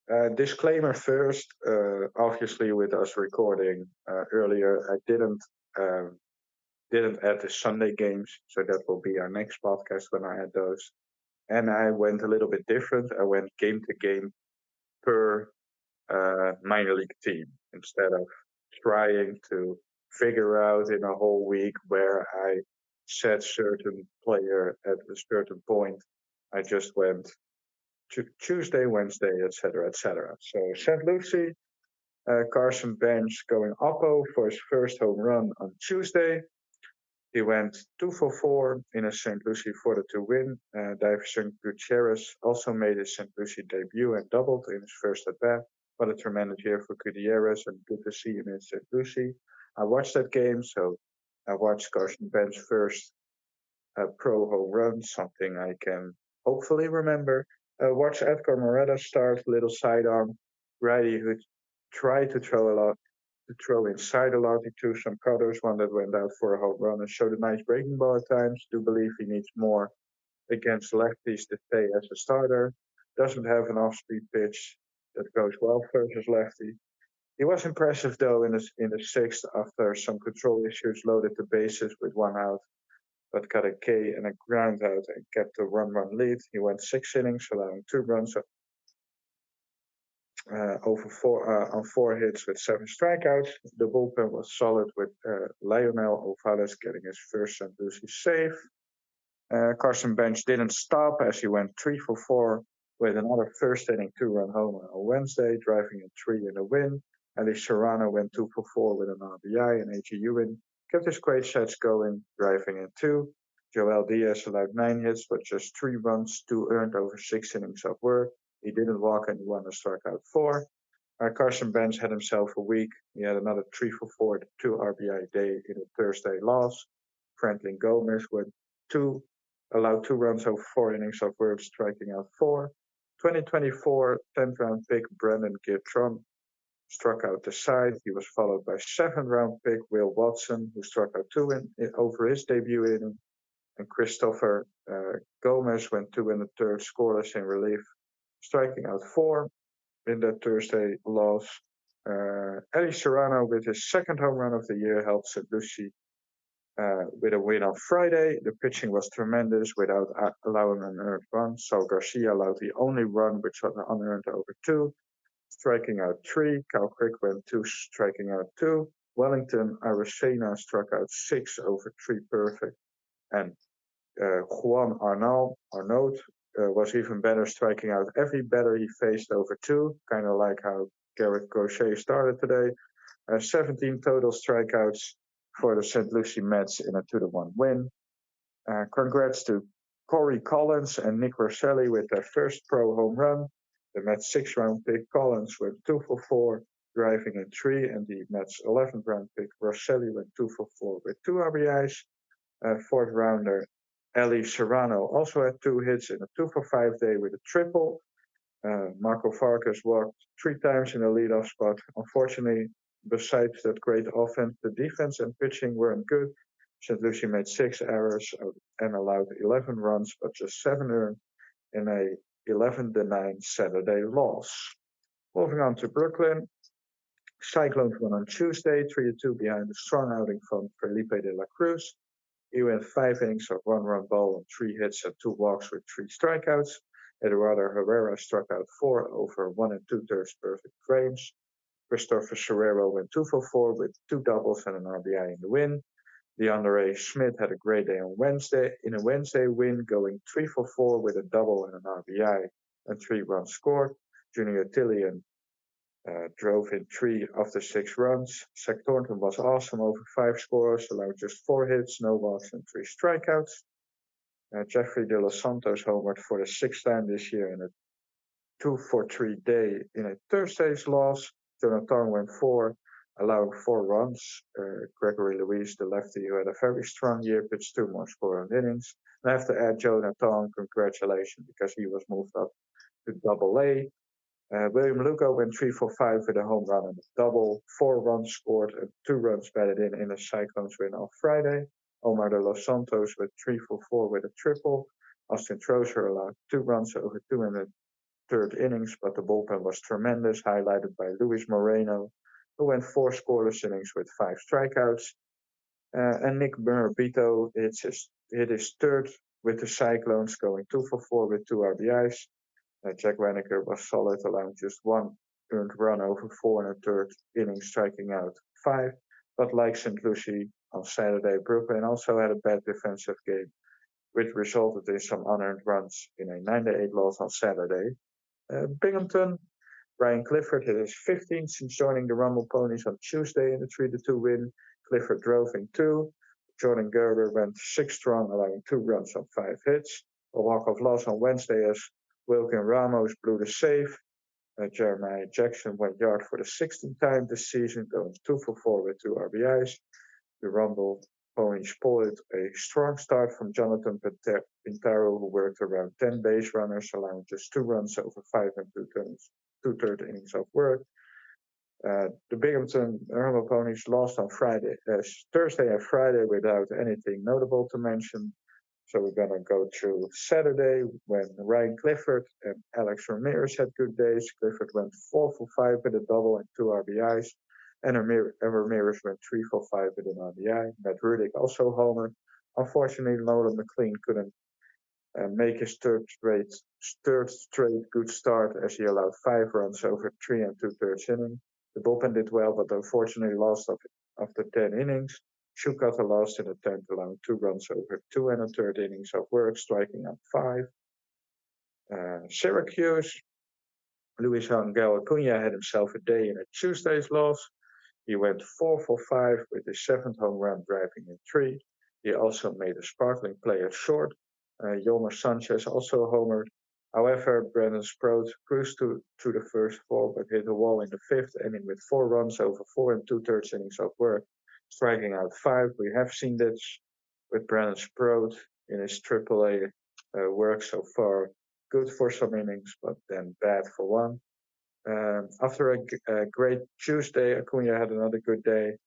Disclaimer first. Obviously, with us recording earlier, I didn't add the Sunday games, so that will be our next podcast when I add those. And I went a little bit different. I went game to game per minor league team instead of trying to figure out in a whole week where I set certain player at a certain point. I just went to Tuesday, Wednesday, etc., etc. So St. Lucie, Carson Bench going oppo for his first home run on Tuesday. He went 2 for 4 in a St. Lucie 4-2 win. Davison Gutierrez also made his St. Lucie debut and doubled in his first at bat. What a tremendous year for Gutierrez and good to see him in St. Lucie. I watched that game, so I watched Carson Bench's first pro home run, something I can hopefully remember. Watch Edgar Moreta start, little sidearm righty who tried to throw a lot, to throw inside a lot. He threw some cutters, one that went out for a home run and showed a nice breaking ball at times. Do believe he needs more against lefties to stay as a starter. Doesn't have an off-speed pitch that goes well versus lefty. He was impressive though in the sixth after some control issues, loaded the bases with one out but got a K and a ground out and kept a 1-run lead. He went 6 innings, allowing 2 runs over on 4 hits with 7 strikeouts. The bullpen was solid with Lionel Ovales getting his first St. Lucie save. Carson Bench didn't stop as he went 3 for 4 with another first inning 2-run homer on Wednesday, driving in 3 in a win. Ali Serrano went 2 for 4 with an RBI, and A.J. Ewing kept his great sets going, driving in 2. Joel Diaz allowed 9 hits, but just 3 runs, 2 earned over 6 innings of work. He didn't walk anyone and struck out 4. Carson Bench had himself a week. He had another 3 for 4, 2 RBI day in a Thursday loss. Franklin Gomez went 2 allowed 2 runs over 4 innings of work, striking out 4. 2024 10th round pick Brandon Gitron struck out the side. He was followed by 7th round pick Will Watson, who struck out 2 over his debut inning. And Christopher Gomez went 2 1/3 scoreless in relief, striking out 4 in that Thursday loss. Eddie Serrano, with his second home run of the year, helped St. Lucie with a win on Friday. The pitching was tremendous without allowing an earned run. Saul Garcia allowed the only run, which was unearned over 2, striking out 3. Cal Crick went 2, striking out 2. Wellington Aracena struck out 6 over 3 perfect. And Juan Arnaud was even better, striking out every batter he faced over 2, kind of like how Garrett Crochet started today. 17 total strikeouts for the St. Lucie Mets in a 2-1 win. Congrats to Corey Collins and Nick Rosselli with their first pro home run. The Mets 6th round pick Collins went 2 for 4, driving in 3, and the Mets 11th round pick Rosselli went 2 for 4 with 2 RBIs. 4th rounder Eli Serrano also had 2 hits in a 2 for 5 day with a triple. Marco Farkas walked 3 times in the leadoff spot. Unfortunately, besides that great offense, the defense and pitching weren't good. St. Lucie made 6 errors and allowed 11 runs, but just 7 earned in a 11-9 Saturday loss. Moving on to Brooklyn. Cyclones won on Tuesday, 3-2 behind a strong outing from Felipe de la Cruz. He went 5 innings of 1-run ball and 3 hits and 2 walks with 3 strikeouts. Eduardo Herrera struck out 4 over 1 2/3 perfect frames. Christopher Serrero went 2 for 4 with 2 doubles and an RBI in the win. DeAndre Schmidt had a great day on Wednesday in a Wednesday win, going 3 for 4 with a double and an RBI and 3 runs scored. Junior Tillian drove in 3 of the 6 runs. Zach Thornton was awesome over 5 scores, allowed just 4 hits, no walks, and 3 strikeouts. Jeffrey De Los Santos homered for the 6th time this year in a 2 for 3 day in a Thursday's loss. Jonathan went 4, allowing 4 runs. Gregory Luis, the lefty, who had a very strong year, pitched 2 more scoring innings. And I have to add Jonathan, congratulations, because he was moved up to Double A. William Lugo went 3 for 5 with a home run and a double. 4 runs scored and 2 runs batted in a Cyclones win on Friday. Omar de Los Santos went 3 for 4 with a triple. Austin Trozer allowed 2 runs over 2 third innings, but the bullpen was tremendous, highlighted by Luis Moreno, who went 4 scoreless innings with 5 strikeouts. And Nick Murabito hit his third with the Cyclones, going 2 for 4 with 2 RBIs. Jack Wanneker was solid, allowing just 1 earned run over 4 1/3 innings, striking out 5. But like St. Lucie on Saturday, Brooklyn also had a bad defensive game, which resulted in some unearned runs in a 9-8 loss on Saturday. Binghamton, Ryan Clifford hit his 15th since joining the Rumble Ponies on Tuesday in a 3-2 win. Clifford drove in 2. Jordan Gerber went 6 strong, allowing 2 runs on 5 hits. A walk-off loss on Wednesday as Wilkin Ramos blew the save. Jeremiah Jackson went yard for the 16th time this season, going 2 for 4 with 2 RBIs. The Rumble Ponies pulled a strong start from Jonathan Pintaro, who worked around 10 base runners, allowing just 2 runs over 5 and 2/3 innings of work. The Binghamton Rumble Ponies lost on Thursday and Friday without anything notable to mention. So we're going to go through Saturday when Ryan Clifford and Alex Ramirez had good days. Clifford went 4 for 5 with a double and 2 RBIs. And Ramirez went 3 for 5 with an RBI. Matt Rudick also homered. Unfortunately, Nolan McLean couldn't make his third straight good start as he allowed 5 runs over 3 2/3 innings. The bullpen did well, but unfortunately lost after 10 innings. Shukata lost in the 10th, allowing 2 runs over 2 1/3 innings of work, striking out 5. Syracuse, Luis Angel Acuna had himself a day in a Tuesday's loss. He went 4 for 5 with his 7th home run, driving in 3. He also made a sparkling play at short. Yolmer Sanchez also homered. However, Brandon Sproat cruised through the first 4, but hit a wall in the 5th, ending with 4 runs over 4 2/3 innings of work, striking out 5. We have seen this with Brandon Sproat in his AAA work so far. Good for some innings, but then bad for one. After a great Tuesday, Acuna had another good day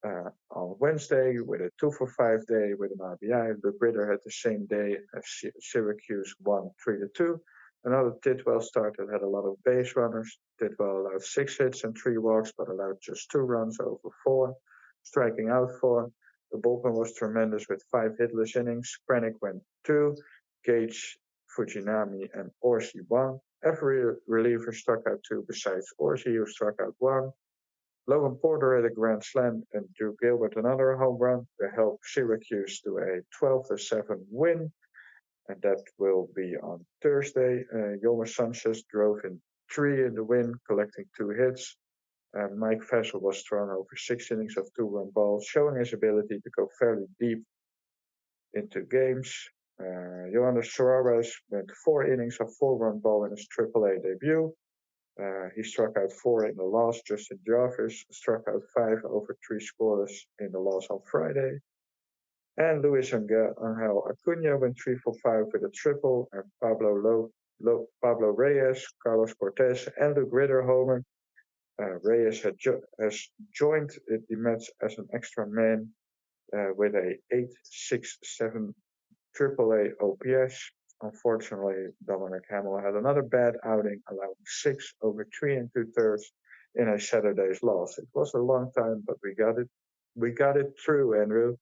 on Wednesday with a 2 for 5 day with an RBI. Luke Ritter had the same day as Syracuse won 3-2. Another Tidwell start that had a lot of base runners. Tidwell allowed 6 hits and 3 walks, but allowed just 2 runs over 4, striking out 4. The bullpen was tremendous with 5 hitless innings. Krennic went 2, Gage, Fujinami, and Orsi 1. Every reliever struck out 2 besides Orsi, who struck out 1. Logan Porter had a grand slam and Drew Gilbert another home run to help Syracuse to a 12-7 win, and that will be on Thursday. Yolmer Sanchez drove in 3 in the win, collecting 2 hits. Mike Fassel was thrown over 6 innings of 2-run balls, showing his ability to go fairly deep into games. Yohanes Suarez went 4 innings of 4-run ball in his AAA debut. He struck out 4 in the loss. Justin Jarvis struck out 5 over 3 scoreless in the loss on Friday. And Luis Angel Acuna went 3 for 5 with a triple, and Pablo Reyes, Carlos Cortez, and Luke Ritter homer. Reyes has joined the Mets as an extra man with a 8.67 AAA OPS. Unfortunately, Dominic Hamill had another bad outing, allowing 6 over 3 2/3 in a Saturday's loss. It was a long time, but we got it. We got it through, Andrew.